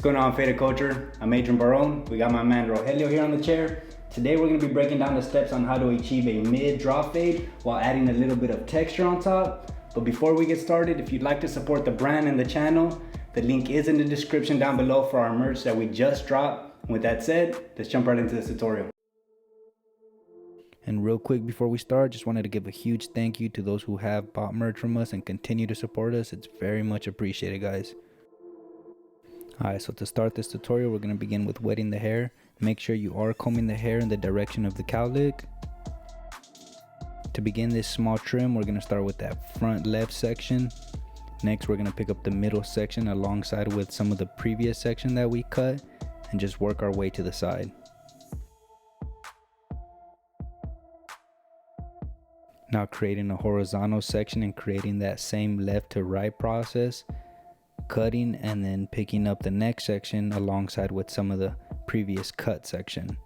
What's going on, Faded Culture? I'm Adrian and Barron. We got my man Rogelio here on the chair. Today we're going to be breaking down the steps on how to achieve a mid-drop fade while adding a little bit of texture on top. But before we get started, if you'd like to support the brand and the channel, the link is in the description down below for our merch that we just dropped. With that said, let's jump right into this tutorial. And real quick before we start, just wanted to give a huge thank you to those who have bought merch from us and continue to support us. It's very much appreciated, guys. Alright, so to start this tutorial, we're going to begin with wetting the hair. Make sure you are combing the hair in the direction of the cowlick. To begin this small trim, we're going to start with that front left section. Next, we're going to pick up the middle section alongside with some of the previous section that we cut and just work our way to the side. Now creating a horizontal section and creating that same left to right process, cutting and then picking up the next section alongside with some of the previous cut section.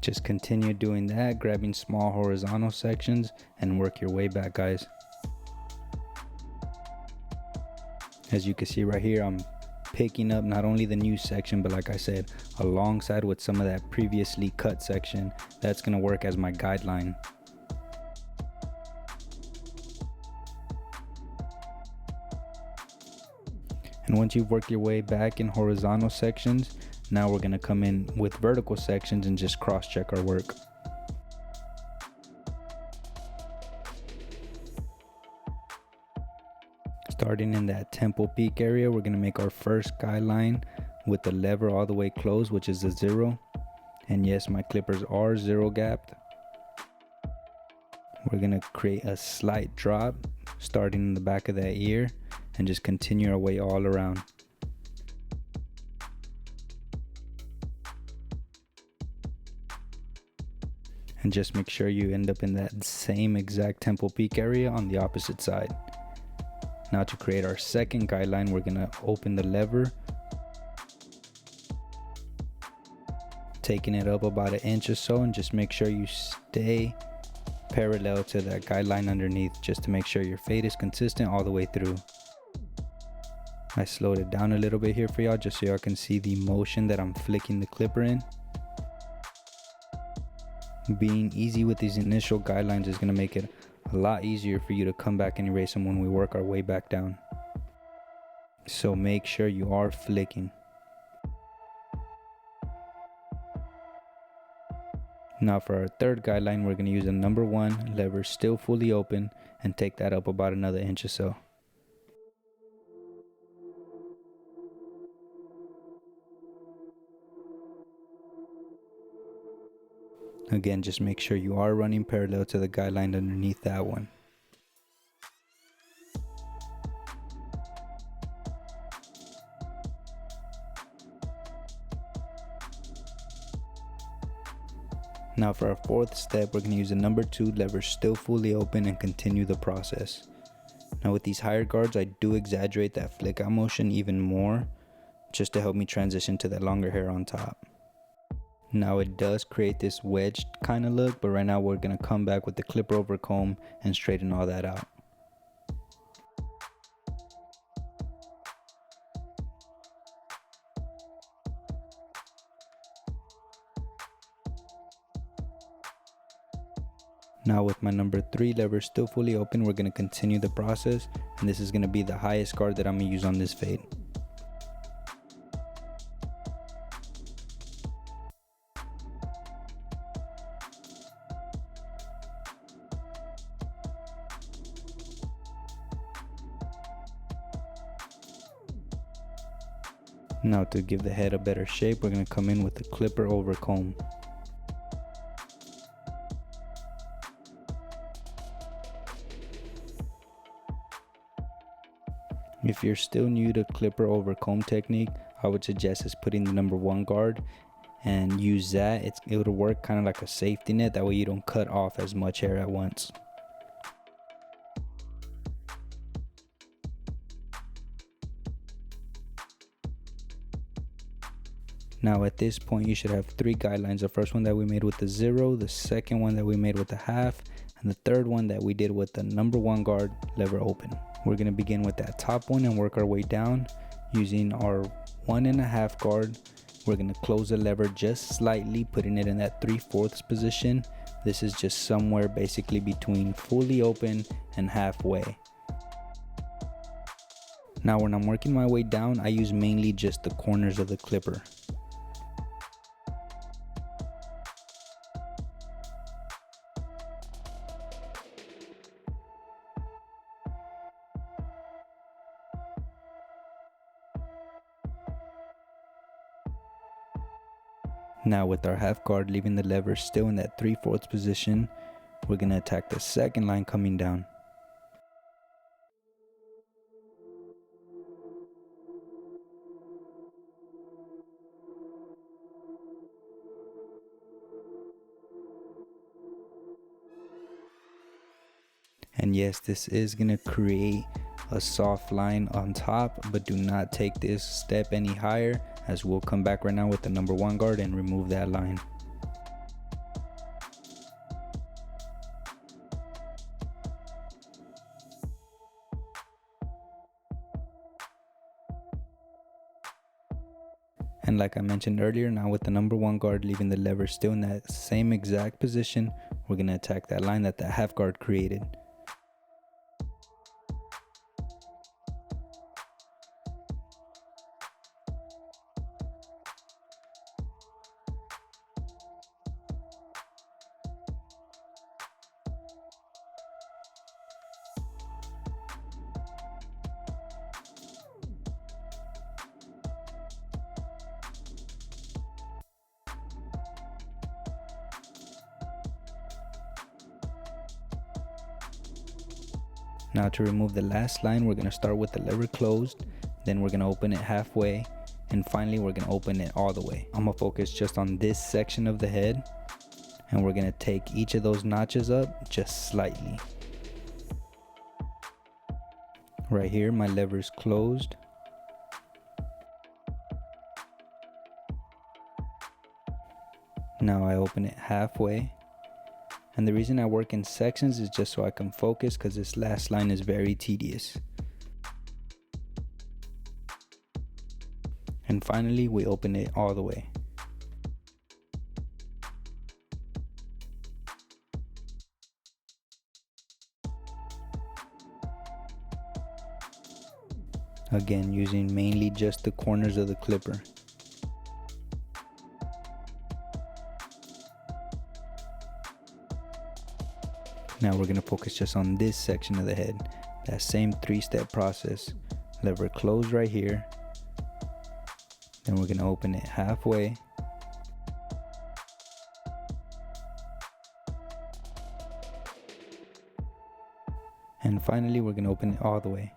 Just continue doing that, grabbing small horizontal sections and work your way back, guys. As you can see right here, I'm picking up not only the new section, but like I said, alongside with some of that previously cut section. That's going to work as my guideline. And once you've worked your way back in horizontal sections, now we're going to come in with vertical sections and just cross check our work. Starting in that temple peak area, we're going to make our first guideline with the lever all the way closed, which is the 0. And yes, my clippers are 0 gapped. We're going to create a slight drop starting in the back of that ear and just continue our way all around. And just make sure you end up in that same exact temple peak area on the opposite side. Now to create our second guideline, we're going to open the lever, taking it up about an inch or so, and just make sure you stay parallel to that guideline underneath, just to make sure your fade is consistent all the way through. I slowed it down a little bit here for y'all just so y'all can see the motion that I'm flicking the clipper in. Being easy with these initial guidelines is going to make it a lot easier for you to come back and erase them when we work our way back down. So make sure you are flicking. Now for our third guideline, we're going to use a number 1, lever still fully open, and take that up about another inch or so. Again, just make sure you are running parallel to the guideline underneath that one. Now for our fourth step, we're going to use a number 2, lever still fully open, and continue the process. Now with these higher guards, I do exaggerate that flick out motion even more, just to help me transition to that longer hair on top. Now it does create this wedged kind of look, but right now we're going to come back with the clipper over comb and straighten all that out. Now with my number 3 lever still fully open, we're going to continue the process, and this is going to be the highest guard that I'm going to use on this fade. Now to give the head a better shape, we're going to come in with the clipper over comb. If you're still new to clipper over comb technique, I would suggest is putting the number 1 guard and use that. It'll work kind of like a safety net, that way you don't cut off as much hair at once. Now at this point you should have 3 guidelines. The first one that we made with the 0, the second one that we made with the half, and the third one that we did with the number 1 guard lever open. We're going to begin with that top one and work our way down using our 1.5 guard. We're going to close the lever just slightly, putting it in that 3/4 position. This is just somewhere basically between fully open and halfway. Now when I'm working my way down, I use mainly just the corners of the clipper. Now with our half guard leaving the lever still in that 3/4 position, we're going to attack the second line coming down. And yes, this is going to create a soft line on top, but do not take this step any higher, as we'll come back right now with the number 1 guard and remove that line. And like I mentioned earlier, now with the number 1 guard leaving the lever still in that same exact position, we're going to attack that line that the half guard created. Now to remove the last line, we're going to start with the lever closed, then we're going to open it halfway, and finally we're going to open it all the way. I'm going to focus just on this section of the head, and we're going to take each of those notches up just slightly. Right here my lever is closed. Now I open it halfway. And the reason I work in sections is just so I can focus, because this last line is very tedious. And finally we open it all the way. Again, using mainly just the corners of the clipper. Now we're going to focus just on this section of the head. That same 3-step process. Lever closed right here. Then we're going to open it halfway. And finally we're going to open it all the way.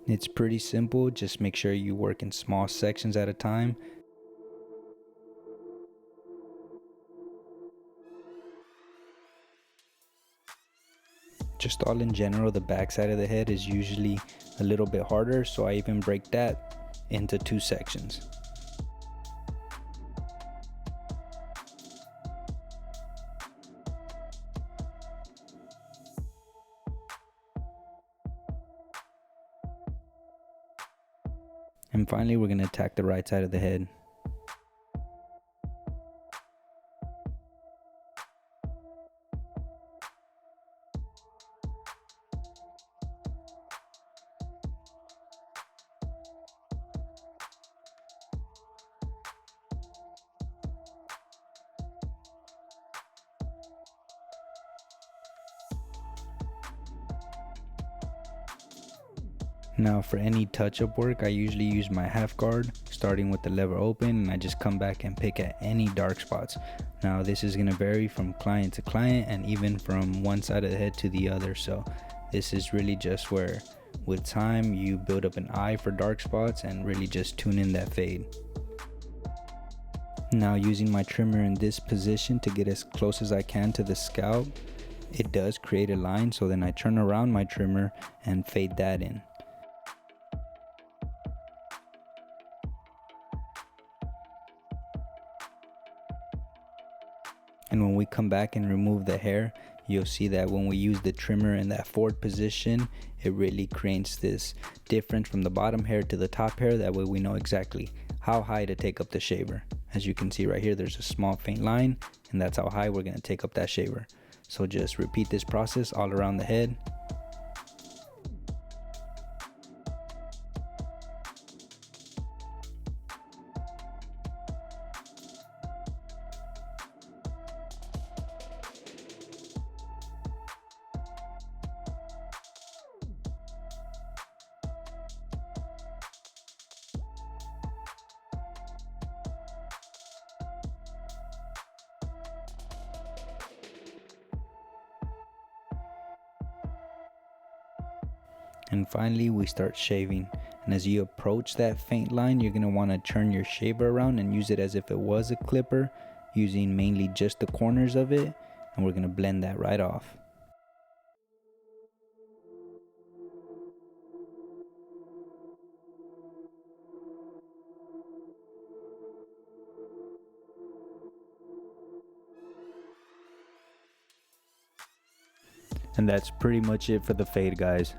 It's pretty simple, just make sure you work in small sections at a time. Just all in general, the back side of the head is usually a little bit harder, so I even break that into 2 sections. And finally we're going to attack the right side of the head. Now for any touch-up work, I usually use my half guard, starting with the lever open, and I just come back and pick at any dark spots. Now this is going to vary from client to client and even from one side of the head to the other, so This is really just where with time you build up an eye for dark spots and really just tune in that fade. Now using my trimmer in this position to get as close as I can to the scalp, it does create a line, so then I turn around my trimmer and fade that in. And when we come back and remove the hair, you'll see that when we use the trimmer in that forward position, it really creates this difference from the bottom hair to the top hair. That way we know exactly how high to take up the shaver. As you can see right here, there's a small faint line, and that's how high we're going to take up that shaver. So just repeat this process all around the head. And finally we start shaving, and as you approach that faint line, you're going to want to turn your shaver around and use it as if it was a clipper, using mainly just the corners of it, and we're going to blend that right off. And that's pretty much it for the fade, guys.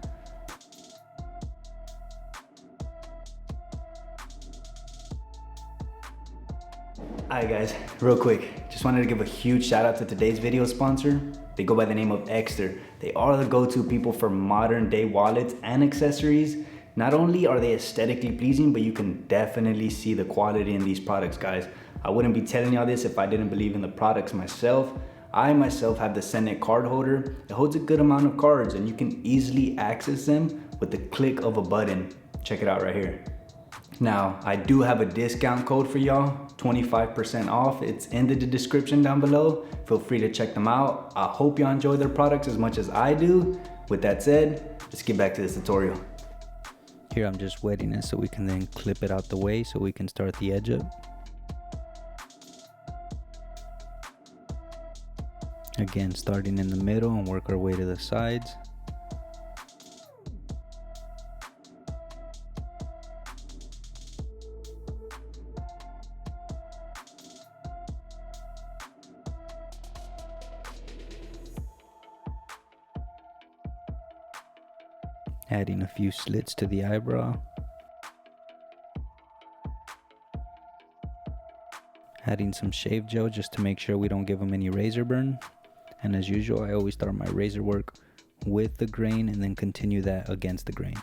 Alright guys, real quick, just wanted to give a huge shout out to today's video sponsor. They go by the name of Exter. They are the go-to people for modern day wallets and accessories. Not only are they aesthetically pleasing, but you can definitely see the quality in these products, guys. I wouldn't be telling y'all this if I didn't believe in the products myself. I myself have the Senate card holder. It holds a good amount of cards and you can easily access them with the click of a button. Check it out right here. Now, I do have a discount code for y'all, 25% off. It's in the description down below. Feel free to check them out. I hope y'all enjoy their products as much as I do. With that said, let's get back to this tutorial. Here I'm just wetting it so we can then clip it out the way so we can start the edge up. Again, starting in the middle and work our way to the sides. Adding a few slits to the eyebrow. Adding some shave gel just to make sure we don't give them any razor burn. And as usual, I always start my razor work with the grain and then continue that against the grain.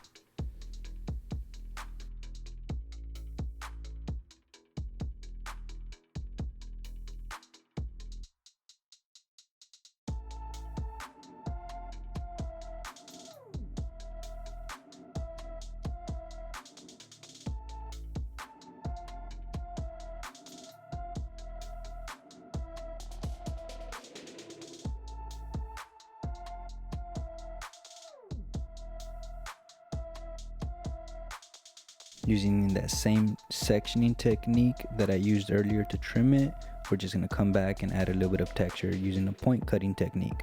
Using that same sectioning technique that I used earlier to trim it, we're just going to come back and add a little bit of texture using a point cutting technique.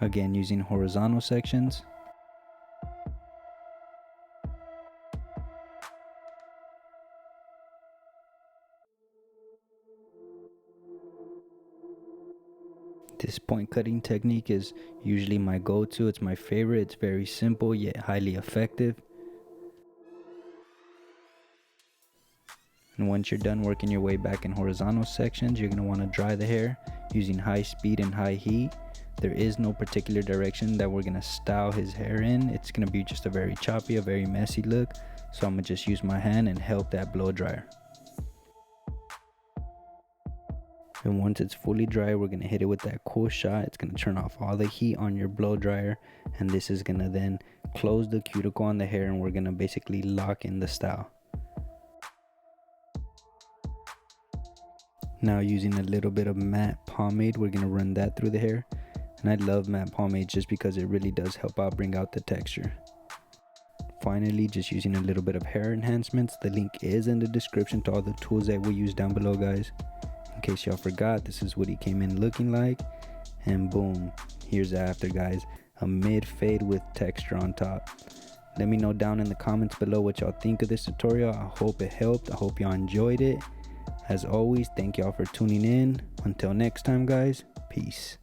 Again, using horizontal sections. This point cutting technique is usually my go-to. It's my favorite. It's very simple yet highly effective. And once you're done working your way back in horizontal sections, you're going to want to dry the hair using high speed and high heat. There is no particular direction that we're going to style his hair in. It's going to be just a very choppy, a very messy look. So I'm going to just use my hand and help that blow dryer. And once it's fully dry, we're going to hit it with that cool shot. It's going to turn off all the heat on your blow dryer, and this is going to then close the cuticle on the hair, and we're going to basically lock in the style. Now using a little bit of matte pomade, we're going to run that through the hair. And I love matte pomade just because it really does help out bring out the texture. Finally, just using a little bit of hair enhancements. The link is in the description to all the tools that we use down below, guys. In case y'all forgot, this is what he came in looking like. And boom, here's the after, guys. A mid fade with texture on top. Let me know down in the comments below what y'all think of this tutorial. I hope it helped. I hope y'all enjoyed it. As always, thank y'all for tuning in. Until next time, guys, peace.